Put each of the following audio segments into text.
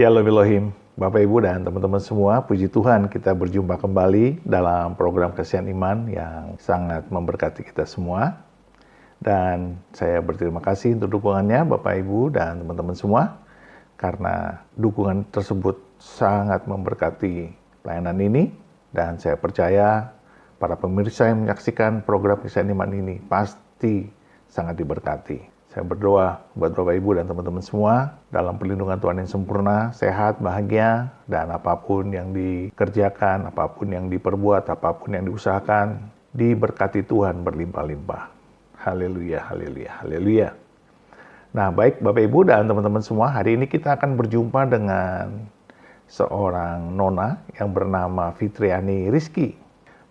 Shalom Elohim, Bapak Ibu dan teman-teman semua, puji Tuhan kita berjumpa kembali dalam program Kasihan Iman yang sangat memberkati kita semua. Dan saya berterima kasih untuk dukungannya Bapak Ibu dan teman-teman semua, karena dukungan tersebut sangat memberkati pelayanan ini. Dan saya percaya para pemirsa yang menyaksikan program Kasihan Iman ini pasti sangat diberkati. Saya berdoa buat Bapak Ibu dan teman-teman semua dalam perlindungan Tuhan yang sempurna, sehat, bahagia, dan apapun yang dikerjakan, apapun yang diperbuat, apapun yang diusahakan, diberkati Tuhan berlimpah-limpah. Haleluya, haleluya, haleluya. Nah, baik Bapak Ibu dan teman-teman semua, hari ini kita akan berjumpa dengan seorang nona yang bernama Fitriani Rizky.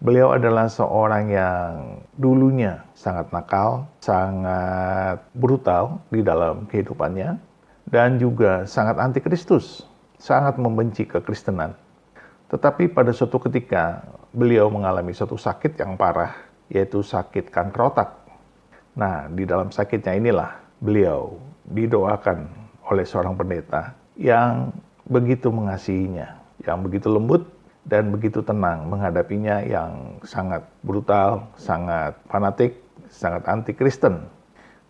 Beliau adalah seorang yang dulunya sangat nakal, sangat brutal di dalam kehidupannya, dan juga sangat anti-Kristus, sangat membenci kekristenan. Tetapi pada suatu ketika, beliau mengalami suatu sakit yang parah, yaitu sakit kanker otak. Nah, di dalam sakitnya inilah beliau didoakan oleh seorang pendeta yang begitu mengasihinya, yang begitu lembut, dan begitu tenang menghadapinya, yang sangat brutal, sangat fanatik, sangat anti-Kristen.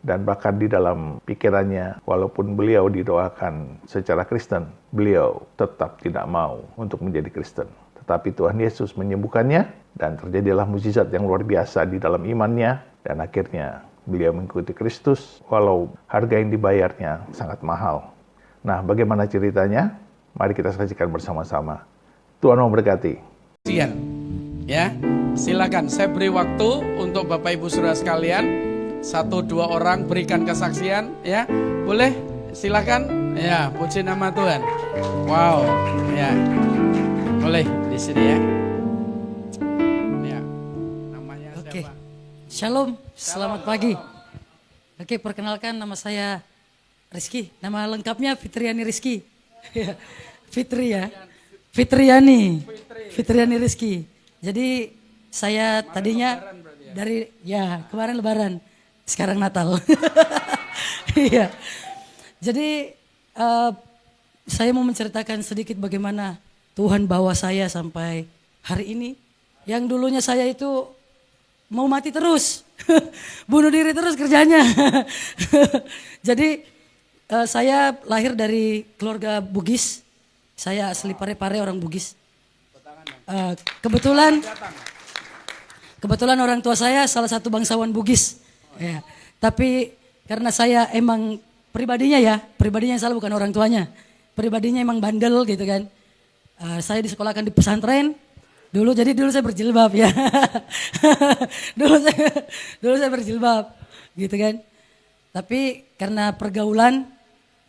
Dan bahkan di dalam pikirannya, walaupun beliau didoakan secara Kristen, beliau tetap tidak mau untuk menjadi Kristen. Tetapi Tuhan Yesus menyembuhkannya, dan terjadilah mukjizat yang luar biasa di dalam imannya, dan akhirnya beliau mengikuti Kristus, walau harga yang dibayarnya sangat mahal. Nah, bagaimana ceritanya? Mari kita saksikan bersama-sama. Tuhan memberkati. Ya, silakan saya beri waktu untuk Bapak Ibu Saudara sekalian, 1-2 orang berikan kesaksian, ya. Boleh? Silakan. Ya, puji nama Tuhan. Wow, ya. Boleh di sini ya. Ya. Namanya Oke. siapa? Shalom, selamat pagi. Oke, perkenalkan nama saya Rizky. Nama lengkapnya Fitriani Rizky. Fitri ya. Fitriani Rizky. Jadi saya tadinya dari kemarin Lebaran, sekarang Natal. Iya. Jadi saya mau menceritakan sedikit bagaimana Tuhan bawa saya sampai hari ini. Yang dulunya saya itu mau mati terus, bunuh diri terus kerjanya. Jadi saya lahir dari keluarga Bugis. Saya asli Parepare, orang Bugis. Kebetulan orang tua saya salah satu bangsawan Bugis. Ya. Tapi karena saya emang pribadinya yang salah bukan orang tuanya. Pribadinya emang bandel gitu kan. Saya disekolahkan di pesantren. Dulu saya berjilbab ya. dulu saya berjilbab gitu kan. Tapi karena pergaulan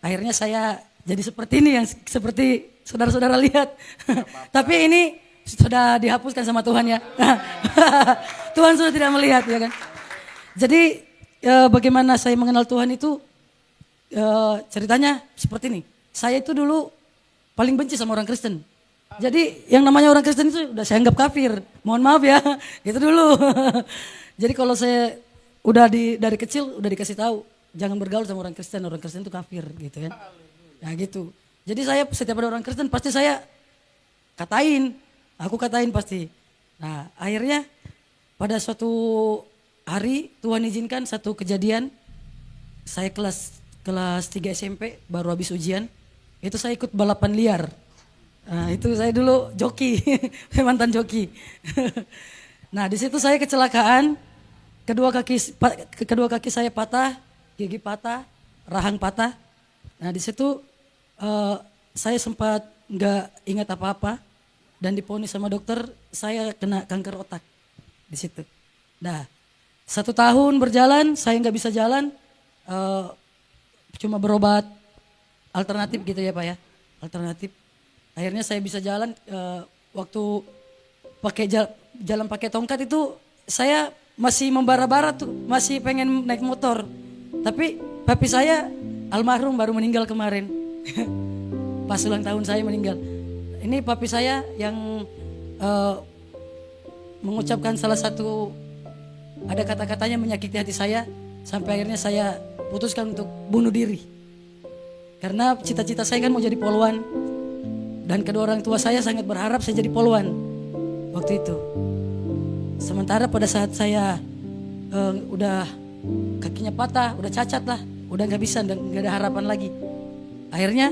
akhirnya saya jadi seperti ini yang seperti saudara-saudara lihat. Tapi ini sudah dihapuskan sama Tuhan ya. Tuhan sudah tidak melihat ya kan. Jadi bagaimana saya mengenal Tuhan itu ceritanya seperti ini. Saya itu dulu paling benci sama orang Kristen. Jadi yang namanya orang Kristen itu udah saya anggap kafir. Mohon maaf ya, gitu dulu. Jadi kalau saya udah dari kecil udah dikasih tahu jangan bergaul sama orang Kristen itu kafir gitu kan. Nah gitu. Jadi saya setiap ada orang Kristen pasti saya aku katain pasti. Nah akhirnya pada suatu hari Tuhan izinkan satu kejadian, saya kelas 3 SMP baru habis ujian, itu saya ikut balapan liar. Nah itu saya dulu joki, mantan joki. Nah di situ saya kecelakaan, kedua kaki saya patah, gigi patah, rahang patah. Nah di situ saya sempat nggak ingat apa-apa dan diponis sama dokter saya kena kanker otak di situ. Nah 1 tahun berjalan saya nggak bisa jalan, cuma berobat alternatif gitu ya Pak ya, alternatif. Akhirnya saya bisa jalan, waktu pakai jalan pakai tongkat itu saya masih membara-bara tuh, masih pengen naik motor. Tapi papi saya almarhum baru meninggal kemarin. Pas ulang tahun saya meninggal. Ini papi saya yang mengucapkan salah satu, ada kata-katanya menyakiti hati saya. Sampai akhirnya saya putuskan untuk bunuh diri. Karena cita-cita saya kan mau jadi polwan. Dan kedua orang tua saya sangat berharap saya jadi polwan waktu itu. Sementara pada saat saya udah kakinya patah, udah cacat lah, udah nggak bisa dan nggak ada harapan lagi. Akhirnya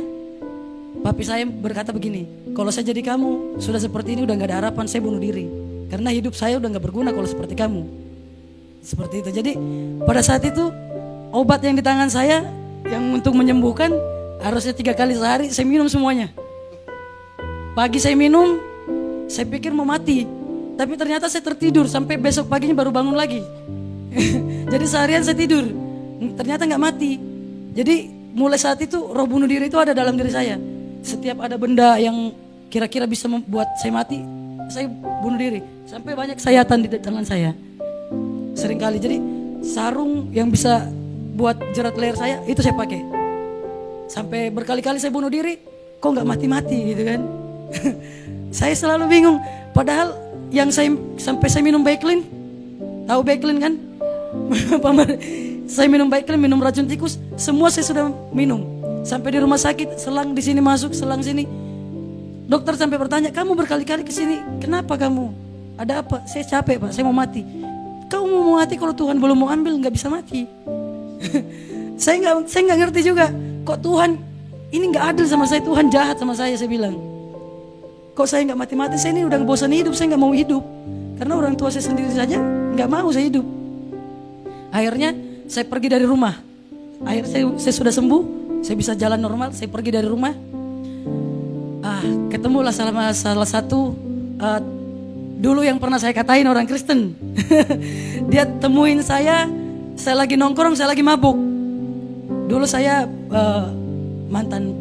papi saya berkata begini, kalau saya jadi kamu sudah seperti ini udah nggak ada harapan, saya bunuh diri. Karena hidup saya udah nggak berguna kalau seperti kamu. Seperti itu. Jadi pada saat itu obat yang di tangan saya yang untuk menyembuhkan harusnya 3 kali sehari saya minum semuanya. Pagi saya minum, saya pikir mau mati. Tapi ternyata saya tertidur sampai besok paginya baru bangun lagi. Jadi seharian saya tidur, ternyata nggak mati. Jadi mulai saat itu roh bunuh diri itu ada dalam diri saya. Setiap ada benda yang kira-kira bisa membuat saya mati, saya bunuh diri. Sampai banyak sayatan di tangan saya. Seringkali. Jadi sarung yang bisa buat jerat leher saya itu saya pakai. Sampai berkali-kali saya bunuh diri, kok nggak mati-mati gitu kan? Saya selalu bingung. Padahal yang sampai saya minum Baiklin, tahu Baiklin kan? Saya minum Baiklin, minum racun tikus, semua saya sudah minum. Sampai di rumah sakit, selang di sini masuk, selang sini. Dokter sampai bertanya, kamu berkali-kali ke sini, kenapa kamu? Ada apa? Saya capek Pak, saya mau mati. Kamu mau mati kalau Tuhan belum mau ambil, nggak bisa mati. Saya nggak ngerti juga. Kok Tuhan ini nggak adil sama saya, Tuhan jahat sama saya bilang. Kok saya nggak mati-mati, saya ini udah bosan hidup, saya nggak mau hidup. Karena orang tua saya sendiri saja nggak mau saya hidup. Akhirnya saya pergi dari rumah. Akhirnya saya sudah sembuh, saya bisa jalan normal, saya pergi dari rumah. Ketemulah salah satu dulu yang pernah saya katain orang Kristen. Dia temuin saya lagi nongkrong, saya lagi mabuk. Dulu saya mantan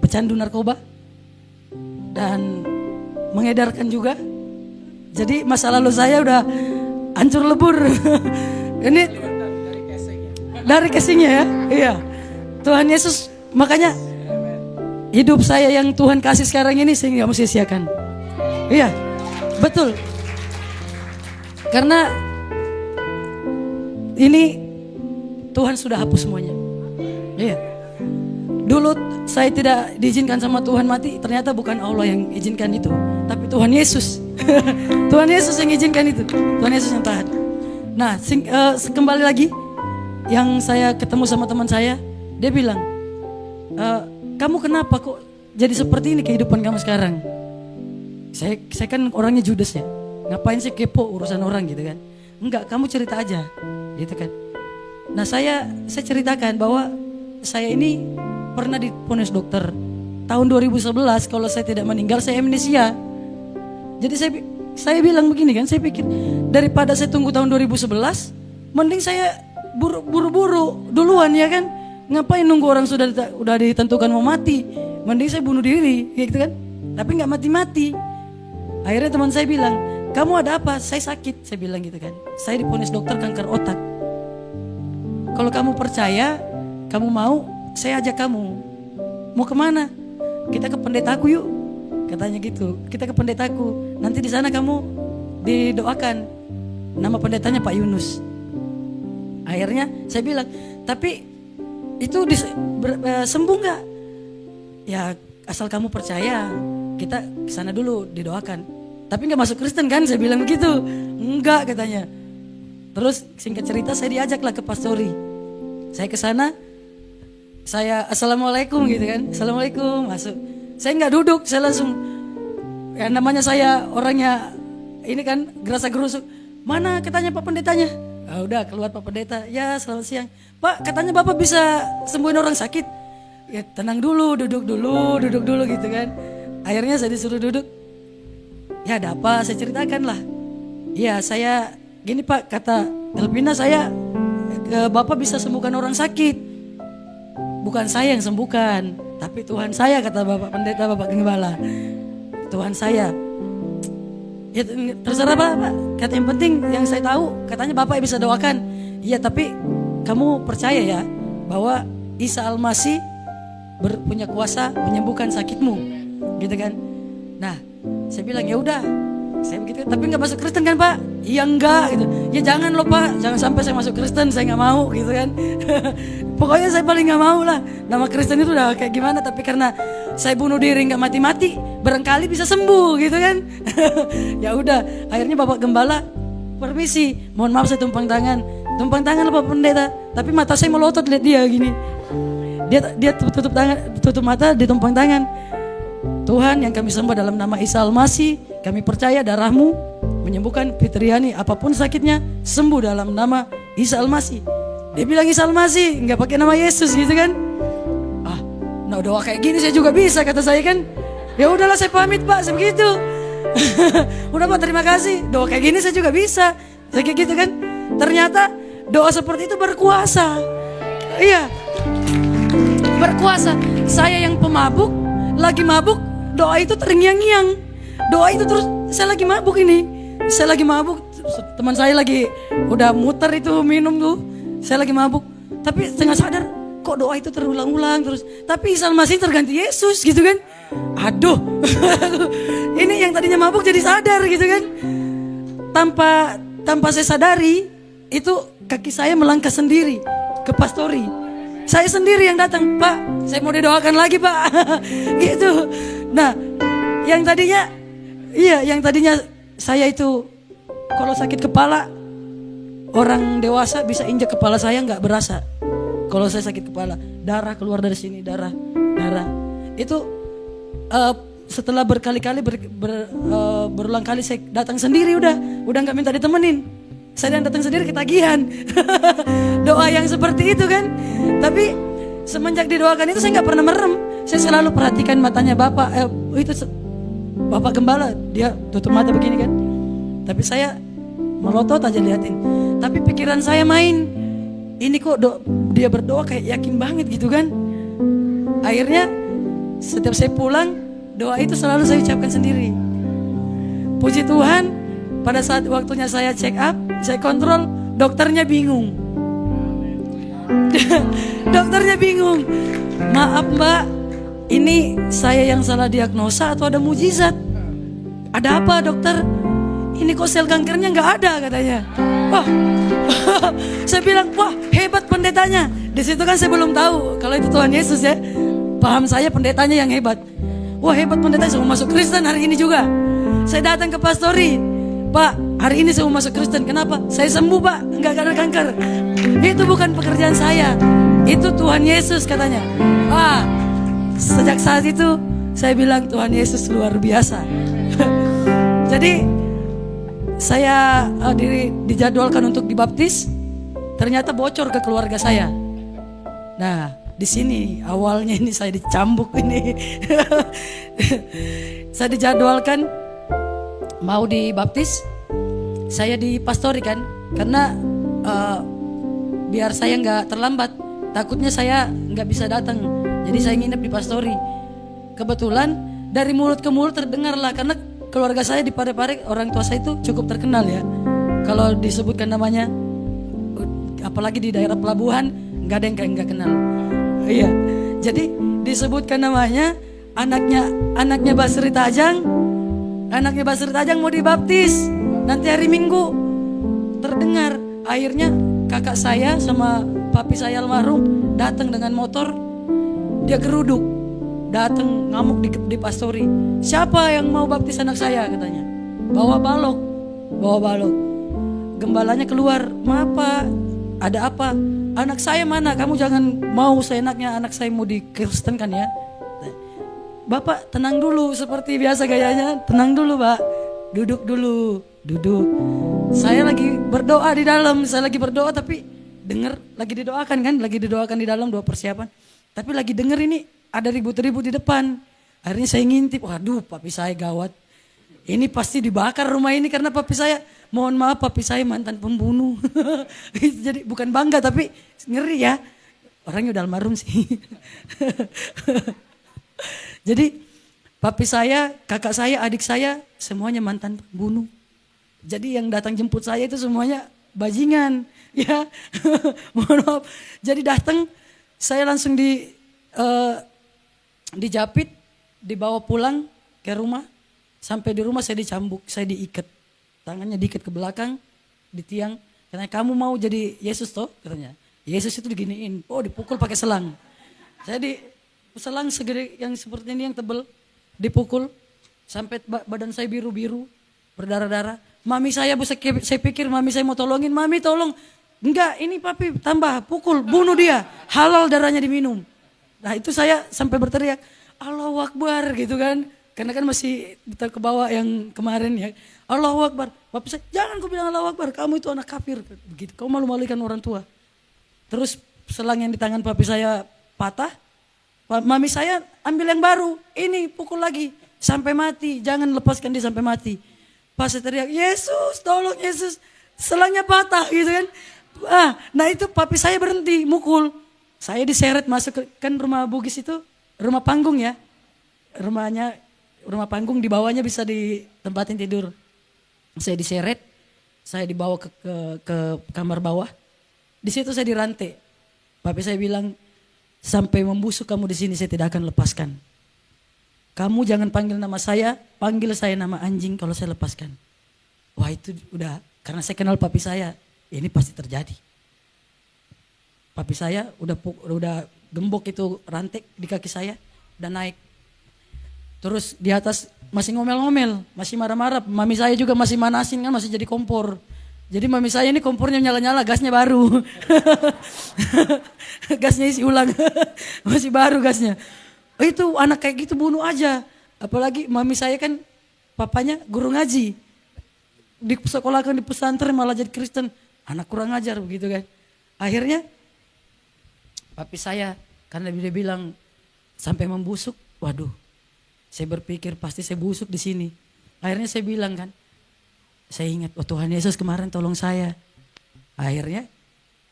pecandu narkoba dan mengedarkan juga. Jadi masa lalu saya udah hancur lebur. Ini dari casingnya ya. Iya. Tuhan Yesus, makanya hidup saya yang Tuhan kasih sekarang ini saya nggak mau sia-siakan. Iya, betul. Karena ini Tuhan sudah hapus semuanya. Iya. Dulu saya tidak diizinkan sama Tuhan mati, ternyata bukan Allah yang izinkan itu, tapi Tuhan Yesus. Tuhan Yesus yang izinkan itu. Tuhan Yesus yang tahan. Nah, kembali lagi yang saya ketemu sama teman saya, dia bilang, kamu kenapa kok jadi seperti ini kehidupan kamu sekarang? Saya kan orangnya judes ya, ngapain sih kepo urusan orang gitu kan? Enggak, kamu cerita aja, gitu kan? Nah saya ceritakan bahwa saya ini pernah divonis dokter tahun 2011 kalau saya tidak meninggal saya amnesia. Jadi saya bilang begini kan, saya pikir daripada saya tunggu tahun 2011, mending saya buru-buru duluan ya kan? Ngapain nunggu orang udah ditentukan mau mati? Mending saya bunuh diri, gitu kan? Tapi nggak mati-mati. Akhirnya teman saya bilang, kamu ada apa? Saya sakit, saya bilang gitu kan. Saya divonis dokter kanker otak. Kalau kamu percaya, kamu mau, saya ajak kamu. Mau kemana? Kita ke pendetaku yuk, katanya gitu. Kita ke pendetaku. Nanti di sana kamu didoakan. Nama pendetanya Pak Yunus. Akhirnya saya bilang, tapi itu sembuh nggak? Ya asal kamu percaya, kita kesana dulu didoakan. Tapi nggak masuk Kristen kan? Saya bilang begitu. Enggak katanya. Terus singkat cerita saya diajaklah ke pastori. Saya kesana, saya assalamualaikum gitu kan. Assalamualaikum, masuk. Saya nggak duduk, saya langsung. Ya namanya saya orangnya ini kan gerasa gerusuk. Mana katanya Pak Pendetanya? Udah keluar Pak Pendeta. Ya selamat siang. Pak katanya Bapak bisa sembuhin orang sakit. Ya tenang dulu, duduk dulu gitu kan. Akhirnya saya disuruh duduk. Ya ada apa, saya ceritakan lah. Ya saya gini Pak, kata Elvina, saya Bapak bisa sembuhkan orang sakit. Bukan saya yang sembuhkan, tapi Tuhan saya, kata Bapak Pendeta, Bapak Gembala. Tuhan saya. Ya terserah Pak. Kata yang penting yang saya tahu, katanya Bapak bisa doakan. Iya tapi kamu percaya ya bahwa Isa Al-Masih punya kuasa menyembuhkan sakitmu, gitu kan? Nah, saya bilang ya udah, Saya begitu, tapi nggak masuk Kristen kan Pak? Iya enggak gitu. Ya jangan loh Pak, jangan sampai saya masuk Kristen, saya nggak mau gitu kan. Pokoknya saya paling nggak mau lah. Nama Kristen itu udah kayak gimana, tapi karena saya bunuh diri nggak mati-mati, barangkali bisa sembuh gitu kan. Ya udah, akhirnya Bapak Gembala, permisi, mohon maaf saya tumpang tangan lah Pak Pendeta. Tapi mata saya melotot lihat dia gini. Dia tutup tangan, tutup mata, ditumpang tangan. Tuhan yang kami sembah dalam nama Isa Al-Masih, kami percaya darahmu menyembuhkan Fitriani apapun sakitnya, sembuh dalam nama Isa Al-Masih. Dia bilang Isa Al-Masih, nggak pakai nama Yesus gitu kan. Nah doa kayak gini saya juga bisa, kata saya kan. Ya udahlah saya pamit Pak, saya begitu. Udah Pak, terima kasih. Doa kayak gini saya juga bisa. Saya kayak gitu kan. Ternyata doa seperti itu berkuasa. Iya, berkuasa. Saya yang pemabuk, lagi mabuk, doa itu terngiang-ngiang. Doa itu terus, saya lagi mabuk ini. Saya lagi mabuk, teman saya lagi udah muter itu minum tuh. Saya lagi mabuk, tapi setengah sadar, kok doa itu terulang-ulang terus. Tapi Isa Al-Masih terganti Yesus gitu kan. Aduh, ini yang tadinya mabuk jadi sadar gitu kan. Tanpa saya sadari, itu kaki saya melangkah sendiri ke pastori. Saya sendiri yang datang, Pak, saya mau didoakan lagi Pak. Gitu. Nah, yang tadinya saya itu kalau sakit kepala, orang dewasa bisa injak kepala saya nggak berasa. Kalau saya sakit kepala, darah keluar dari sini, darah. Itu setelah berkali-kali berulang kali saya datang sendiri, udah nggak minta ditemenin. Saya datang sendiri ketagihan. Doa yang seperti itu kan. Tapi semenjak didoakan itu saya nggak pernah merem. Saya selalu perhatikan matanya Bapak. Itu Bapak Gembala, dia tutup mata begini kan. Tapi saya melotot aja liatin. Tapi pikiran saya main. Ini kok dia berdoa kayak yakin banget gitu kan. Akhirnya setiap saya pulang, doa itu selalu saya ucapkan sendiri. Puji Tuhan, pada saat waktunya saya check up, saya kontrol, dokternya bingung. Dokternya bingung. Maaf Mbak, ini saya yang salah diagnosa atau ada mujizat? Ada apa dokter? Ini kok sel kankernya nggak ada katanya. Wah, saya bilang wah hebat pendetanya. Di situ kan saya belum tahu kalau itu Tuhan Yesus ya. Paham saya pendetanya yang hebat. Wah hebat pendetanya, saya mau masuk Kristen hari ini juga. Saya datang ke pastori. Pak, hari ini saya mau masuk Kristen. Kenapa? Saya sembuh Pak, nggak ada kanker. Itu bukan pekerjaan saya. Itu Tuhan Yesus katanya. Wah, sejak saat itu saya bilang Tuhan Yesus luar biasa. Jadi saya dijadwalkan untuk dibaptis, ternyata bocor ke keluarga saya. Nah, di sini awalnya ini saya dicambuk ini. Saya dijadwalkan mau dibaptis, saya dipastori kan, karena biar saya nggak terlambat, takutnya saya nggak bisa datang, jadi saya nginep di pastori. Kebetulan dari mulut ke mulut terdengar lah, karena keluarga saya di Parepare, orang tua saya itu cukup terkenal ya. Kalau disebutkan namanya, apalagi di daerah pelabuhan, nggak ada yang nggak kenal. Iya, jadi disebutkan namanya, anaknya Basri Tajang mau dibaptis nanti hari Minggu. Terdengar, akhirnya kakak saya sama papi saya almarhum datang dengan motor, dia geruduk. Datang ngamuk di pastori. Siapa yang mau baptis anak saya katanya? Bawa balok. Gembalanya keluar, "Maaf Pak, ada apa? Anak saya mana? Kamu jangan mau seenaknya anak saya mau dikristenkan ya." "Bapak tenang dulu," seperti biasa gayanya. "Tenang dulu Pak, duduk dulu, duduk. Saya lagi berdoa di dalam, tapi dengar lagi didoakan di dalam doa persiapan. Tapi lagi denger ini ada ribut-ribut di depan. Akhirnya saya ngintip, waduh papi saya gawat. Ini pasti dibakar rumah ini karena papi saya, mohon maaf papi saya mantan pembunuh." Jadi bukan bangga tapi ngeri ya. Orangnya udah almarhum sih. Jadi papi saya, kakak saya, adik saya semuanya mantan pembunuh. Jadi yang datang jemput saya itu semuanya bajingan ya. Mohon maaf. Jadi datang, saya langsung dijapit, dibawa pulang ke rumah. Sampai di rumah saya dicambuk, saya diikat. Tangannya diikat ke belakang, di tiang. Karena kamu mau jadi Yesus toh, katanya. Yesus itu diginiin, oh dipukul pakai selang. Saya di selang segede yang seperti ini yang tebel, dipukul. Sampai badan saya biru-biru, berdarah-darah. Mami saya pikir mami saya mau tolongin, mami tolong. Enggak, ini papi tambah, pukul, bunuh dia. Halal darahnya diminum. Nah itu saya sampai berteriak, Allahu Akbar gitu kan. Karena kan masih ke bawah yang kemarin ya. Allahu Akbar. Papi saya, jangan kau bilang Allahu Akbar, kamu itu anak kafir. Begitu, kau malu-malukan orang tua. Terus selang yang di tangan papi saya patah. Mami saya ambil yang baru, ini pukul lagi. Sampai mati, jangan lepaskan dia sampai mati. Pas saya teriak, Yesus, tolong Yesus. Selangnya patah gitu kan. Nah itu papi saya berhenti mukul. Saya diseret masuk ke, kan rumah Bugis itu rumah panggung ya. Rumah panggung di bawahnya bisa ditempatin tidur. Saya diseret, saya dibawa ke kamar bawah. Di situ saya dirantai. Papi saya bilang, sampai membusuk kamu di sini saya tidak akan lepaskan. Kamu jangan panggil nama saya, panggil saya nama anjing kalau saya lepaskan. Wah itu udah, karena saya kenal papi saya, ini pasti terjadi. Papi saya udah gembok itu rantai di kaki saya, udah naik. Terus di atas masih ngomel-ngomel, masih marah-marah. Mami saya juga masih manasin kan, masih jadi kompor. Jadi mami saya ini kompornya nyala-nyala, gasnya baru. Gasnya isi ulang, masih baru gasnya. Itu anak kayak gitu bunuh aja. Apalagi mami saya kan papanya guru ngaji. Di sekolah kan di pesantren malah jadi Kristen. Anak kurang ajar begitu kan. Akhirnya papi saya karena dia bilang sampai membusuk, waduh. Saya berpikir pasti saya busuk di sini. Akhirnya saya bilang kan, saya ingat, oh Tuhan Yesus kemarin tolong saya. Akhirnya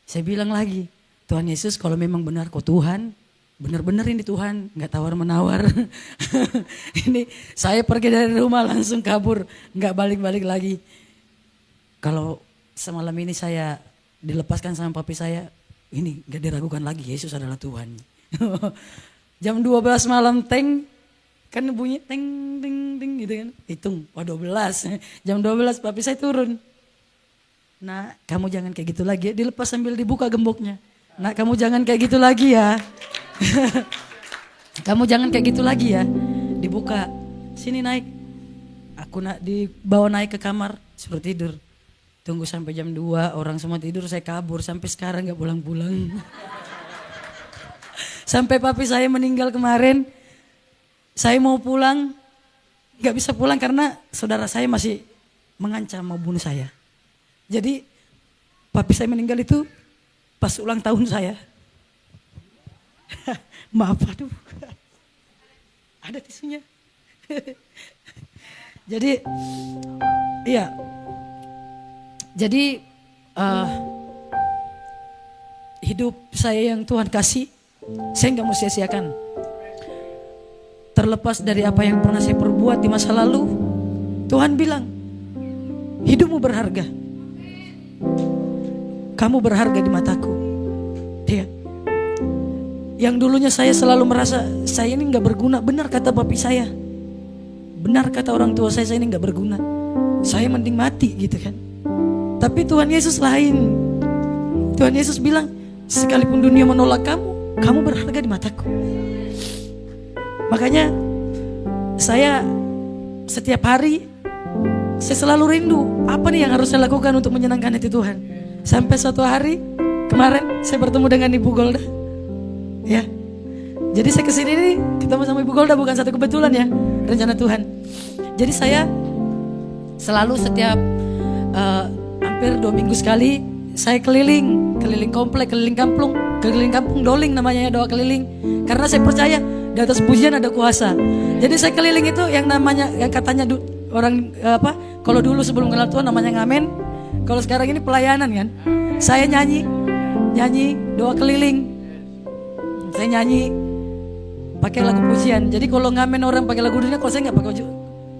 saya bilang lagi, Tuhan Yesus kalau memang benar kau Tuhan, benar-benar ini Tuhan, nggak tawar-menawar. Ini saya pergi dari rumah langsung kabur, nggak balik-balik lagi. Kalau semalam ini saya dilepaskan sama papi saya, ini nggak diragukan lagi, Yesus adalah Tuhan. Jam 12 malam kan bunyi ting ting ting gitu kan. Hitung, 12. Jam 12 papi saya turun. Nah, kamu jangan kayak gitu lagi ya. Dilepas sambil dibuka gemboknya. Nah, kamu jangan kayak gitu lagi ya. Kamu jangan kayak gitu lagi ya. Dibuka. Sini naik. Aku dibawa naik ke kamar, suruh tidur. Tunggu sampai jam 2, orang semua tidur, saya kabur sampai sekarang gak pulang-pulang. Sampai papi saya meninggal kemarin, saya mau pulang, gak bisa pulang karena saudara saya masih mengancam mau bunuh saya. Jadi papi saya meninggal itu pas ulang tahun saya. Maaf, aduh. Ada tisunya. Jadi, iya. Jadi hidup saya yang Tuhan kasih, saya gak mau sia-siakan. Terlepas dari apa yang pernah saya perbuat di masa lalu, Tuhan bilang, hidupmu berharga. Kamu berharga di mataku. Ya. Yang dulunya saya selalu merasa saya ini gak berguna. Benar kata papi saya. Benar kata orang tua saya ini gak berguna. Saya mending mati gitu kan. Tapi Tuhan Yesus lain. Tuhan Yesus bilang, sekalipun dunia menolak kamu, kamu berharga di mataku. Makanya saya setiap hari saya selalu rindu apa nih yang harus saya lakukan untuk menyenangkan hati Tuhan. Sampai suatu hari kemarin saya bertemu dengan Ibu Golda. Ya. Jadi saya kesini nih ketemu sama Ibu Golda bukan satu kebetulan ya, rencana Tuhan. Jadi saya selalu setiap hampir 2 minggu sekali saya keliling komplek, keliling kampung doling namanya ya, doa keliling. Karena saya percaya di atas pujian ada kuasa. Jadi saya keliling itu yang namanya, yang katanya orang kalau dulu sebelum kenal Tuhan namanya ngamen. Kalau sekarang ini pelayanan kan. Saya nyanyi doa keliling. Saya nyanyi pakai lagu pujian. Jadi kalau ngamen orang pakai lagu dunia, kalau saya nggak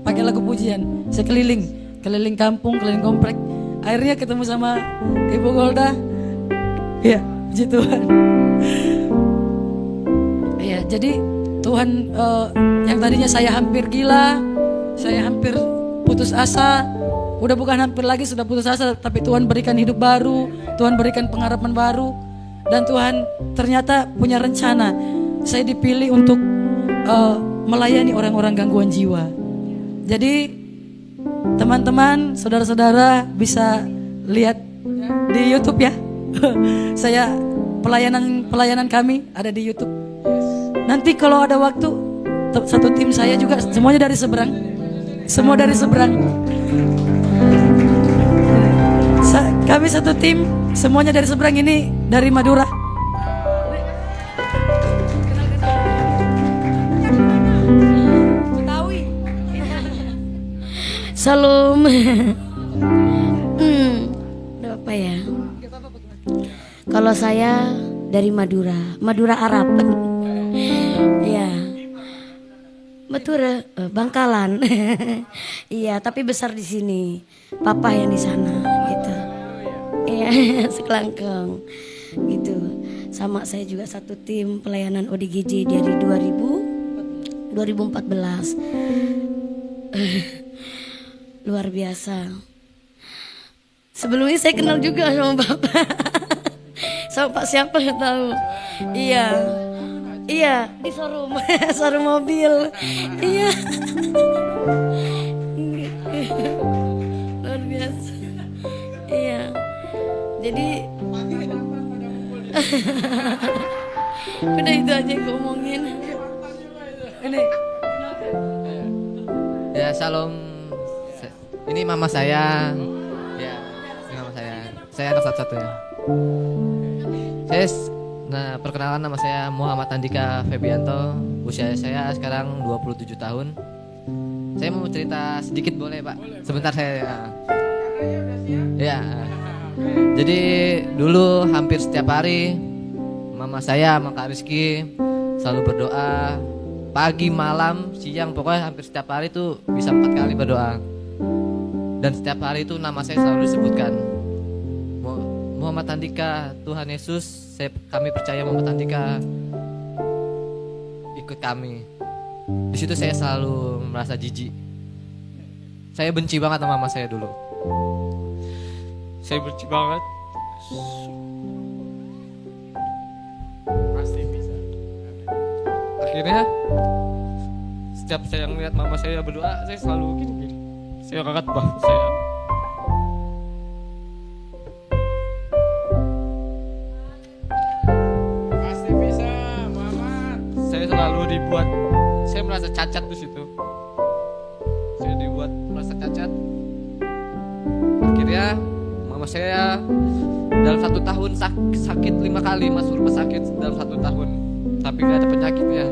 pakai lagu pujian. Saya keliling kampung, keliling komplek. Akhirnya ketemu sama Ibu Golda. Ya, puji Tuhan. Ya, jadi Tuhan yang tadinya saya hampir gila, saya hampir putus asa. Udah bukan hampir lagi, sudah putus asa, tapi Tuhan berikan hidup baru, Tuhan berikan pengharapan baru, dan Tuhan ternyata punya rencana. Saya dipilih untuk melayani orang-orang gangguan jiwa. Jadi teman-teman, saudara-saudara bisa lihat di YouTube ya. Saya pelayanan kami ada di YouTube. Nanti kalau ada waktu, satu tim saya juga semuanya dari seberang. Semua dari seberang. Kami satu tim, semuanya dari seberang, ini dari Madura. Betawi. Salam. Apa ya? Kalau saya dari Madura, Madura Arab. Iya. Madura, Bangkalan. Iya, tapi besar di sini. Papa yang di sana gitu. Iya, Sekelangkeng. Gitu. Sama saya juga satu tim pelayanan ODGJ dari 2014. Luar biasa. Sebelumnya saya kenal juga sama Bapak. Sama Pak siapa nggak tahu. Iya. Iya, di showroom. Showroom mobil. Iya. Luar biasa. Iya. Jadi udah itu aja yang gue omongin. Ini Ya, Shalom. Ini mama saya. Ya, ini mama saya. Saya anak satu-satunya. Perkenalan, nama saya Muhammad Andika Febianto. Usia saya sekarang 27 tahun. Saya mau cerita sedikit boleh, Pak? Sebentar saya. Ya. Jadi dulu hampir setiap hari mama saya sama Kak Rizky selalu berdoa. Pagi, malam, siang, pokoknya hampir setiap hari tuh bisa 4 kali berdoa. Dan setiap hari itu nama saya selalu disebutkan. Muhammad Andika, Tuhan Yesus, kami percaya Muhammad Andika ikut kami. Di situ saya selalu merasa jijik. Saya benci banget sama mama saya dulu. Saya benci banget. Pasti bisa. Akhirnya setiap saya ngeliat mama saya berdoa, saya selalu gini. Saya angkat bahu saya. Pasti bisa, Muhammad. Saya selalu dibuat, saya merasa cacat di situ. Saya dibuat merasa cacat. Akhirnya mama saya dalam 1 tahun sakit 5 kali, masuk rumah sakit dalam 1 tahun, tapi gak ada penyakitnya.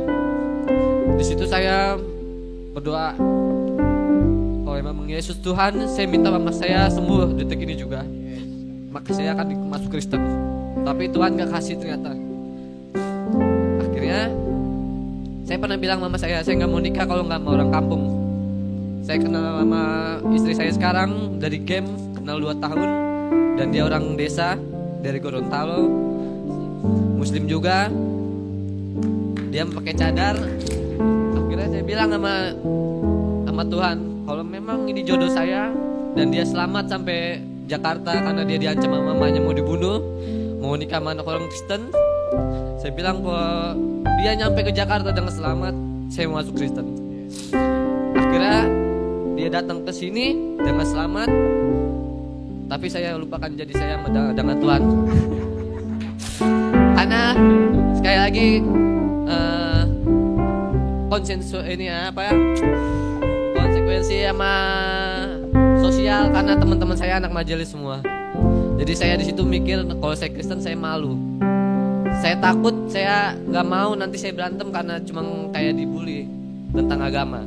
Di situ saya berdoa, kalau memang Yesus Tuhan, saya minta mama saya sembuh detik ini juga, maka saya akan masuk Kristen. Tapi Tuhan gak kasih ternyata. Akhirnya saya pernah bilang mama saya gak mau nikah kalau gak mau orang kampung. Saya kenal sama istri saya sekarang dari game, kenal 2 tahun. Dan dia orang desa dari Gorontalo, Muslim juga. Dia pakai cadar. Akhirnya saya bilang sama Tuhan, kalau memang ini jodoh saya dan dia selamat sampai Jakarta karena dia diancam sama mamanya mau dibunuh, mau nikah sama anak orang Kristen. Saya bilang kalau dia nyampe ke Jakarta dengan selamat, saya mau masuk Kristen. Akhirnya dia datang ke sini dengan selamat, tapi saya lupakan jadi saya dengan Tuhan. Karena sekali lagi konsekuensi sama sosial, karena teman-teman saya anak majelis semua. Jadi saya di situ mikir kalau saya Kristen saya malu. Saya takut, saya nggak mau nanti saya berantem karena cuma kayak dibully tentang agama.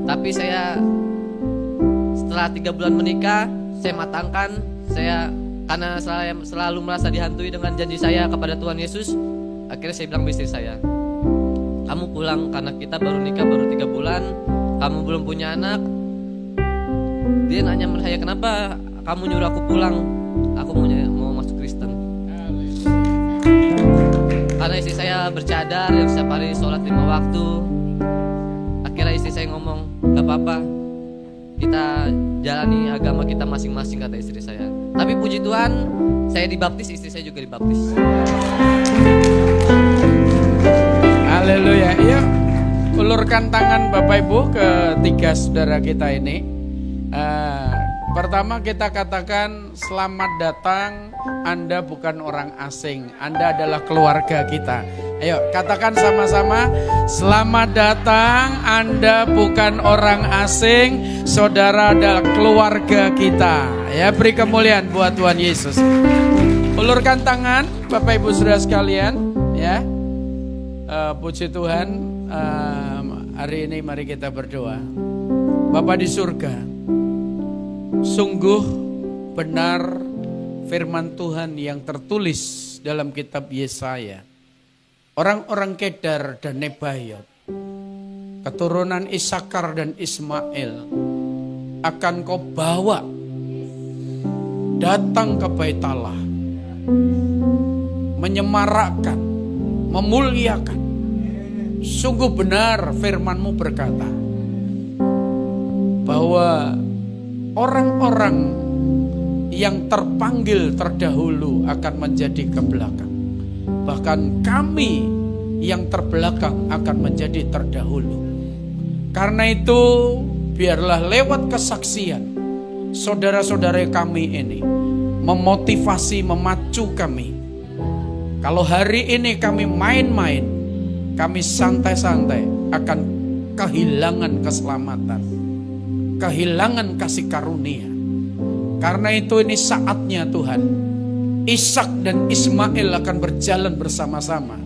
Tapi saya setelah 3 bulan menikah, saya matangkan, karena saya selalu merasa dihantui dengan janji saya kepada Tuhan Yesus. Akhirnya saya bilang ke istri saya, kamu pulang karena kita baru nikah baru 3 bulan, kamu belum punya anak. Dia nanya sama saya, kenapa kamu nyuruh aku pulang? Aku mau masuk Kristen. Karena istri saya bercadar yang setiap hari sholat 5 waktu. Akhirnya istri saya ngomong, gak apa-apa, kita jalani agama kita masing-masing, kata istri saya. Tapi puji Tuhan, saya dibaptis, istri saya juga dibaptis. Haleluya. Yuk, ulurkan tangan Bapak Ibu ke tiga saudara kita ini. Pertama kita katakan selamat datang, Anda bukan orang asing, Anda adalah keluarga kita. Ayo katakan sama-sama, selamat datang, Anda bukan orang asing, saudara adalah keluarga kita. Ya, beri kemuliaan buat Tuhan Yesus. Ulurkan tangan Bapak Ibu saudara sekalian, ya. Puji Tuhan, hari ini mari kita berdoa. Bapa di surga, sungguh benar firman Tuhan yang tertulis dalam kitab Yesaya. Orang-orang Kedar dan Nebayot, keturunan Isakar dan Ismail, akan kau bawa datang ke Bait Allah, menyemarakkan, memuliakan. Sungguh benar firman-Mu berkata bahwa orang-orang yang terpanggil terdahulu akan menjadi ke belakang. Bahkan kami yang terbelakang akan menjadi terdahulu. Karena itu biarlah lewat kesaksian saudara-saudara kami ini memotivasi, memacu kami. Kalau hari ini kami main-main, kami santai-santai akan kehilangan keselamatan, kehilangan kasih karunia. Karena itu ini saatnya Tuhan, Ishak dan Ismail akan berjalan bersama-sama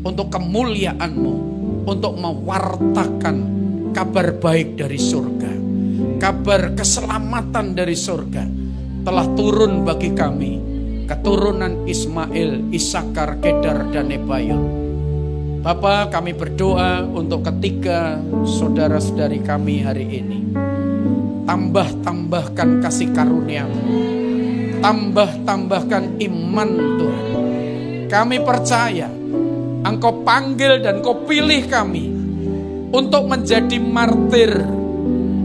untuk kemuliaan-Mu, untuk mewartakan kabar baik dari surga. Kabar keselamatan dari surga telah turun bagi kami, keturunan Ismail, Isakar, Kedar, dan Nebayot. Bapa, kami berdoa untuk ketiga saudara-saudari kami hari ini. Tambah-tambahkan kasih karunia-Mu, tambah-tambahkan iman Tuhan. Kami percaya Engkau panggil dan Kau pilih kami untuk menjadi martir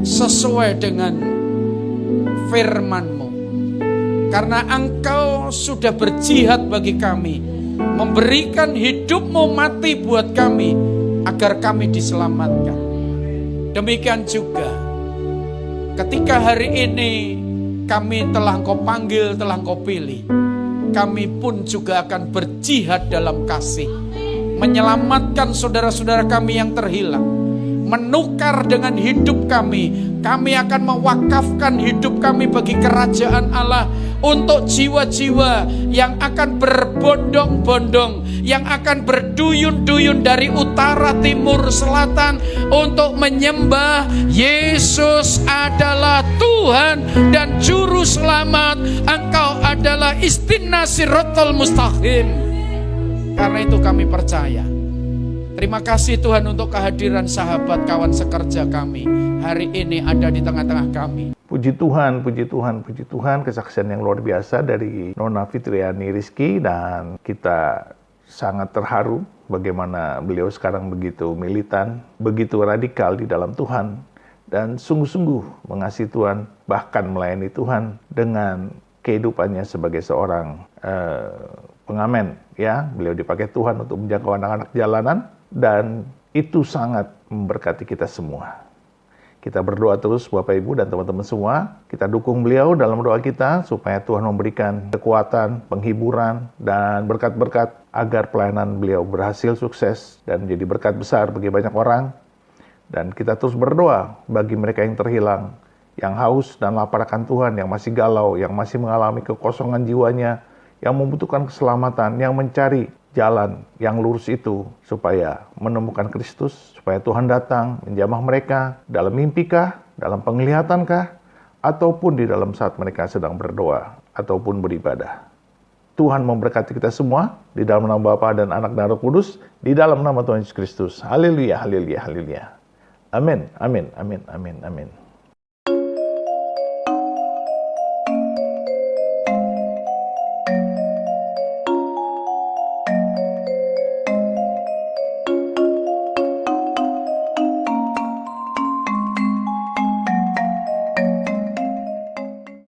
sesuai dengan firman-Mu. Karena Engkau sudah berjihad bagi kami, memberikan hidup-Mu mati buat kami agar kami diselamatkan. Demikian juga ketika hari ini kami telah Engkau panggil, telah Engkau pilih, kami pun juga akan berjihad dalam kasih, menyelamatkan saudara-saudara kami yang terhilang, menukar dengan hidup kami. Kami akan mewakafkan hidup kami bagi kerajaan Allah, untuk jiwa-jiwa yang akan berbondong-bondong, yang akan berduyun-duyun dari utara, timur, selatan, untuk menyembah Yesus adalah Tuhan dan Juru Selamat. Engkau adalah Istina Siratal Mustaqim. Karena itu kami percaya. Terima kasih Tuhan untuk kehadiran sahabat kawan sekerja kami hari ini ada di tengah-tengah kami. Puji Tuhan, puji Tuhan, puji Tuhan, kesaksian yang luar biasa dari Nona Fitriani Rizky, dan kita sangat terharu bagaimana beliau sekarang begitu militan, begitu radikal di dalam Tuhan, dan sungguh-sungguh mengasihi Tuhan, bahkan melayani Tuhan dengan kehidupannya sebagai seorang pengamen. Ya, beliau dipakai Tuhan untuk menjangkau anak-anak jalanan, dan itu sangat memberkati kita semua. Kita berdoa terus Bapak Ibu dan teman-teman semua. Kita dukung beliau dalam doa kita supaya Tuhan memberikan kekuatan, penghiburan, dan berkat-berkat agar pelayanan beliau berhasil sukses dan menjadi berkat besar bagi banyak orang. Dan kita terus berdoa bagi mereka yang terhilang, yang haus dan lapar akan Tuhan, yang masih galau, yang masih mengalami kekosongan jiwanya, yang membutuhkan keselamatan, yang mencari jalan yang lurus itu supaya menemukan Kristus, supaya Tuhan datang menjamah mereka dalam mimpikah, dalam penglihatankah, ataupun di dalam saat mereka sedang berdoa ataupun beribadah. Tuhan memberkati kita semua di dalam nama Bapa dan Anak dan Roh Kudus, di dalam nama Tuhan Yesus Kristus. Haleluya, haleluya, haleluya. Amin, amin, amin, amin, amin.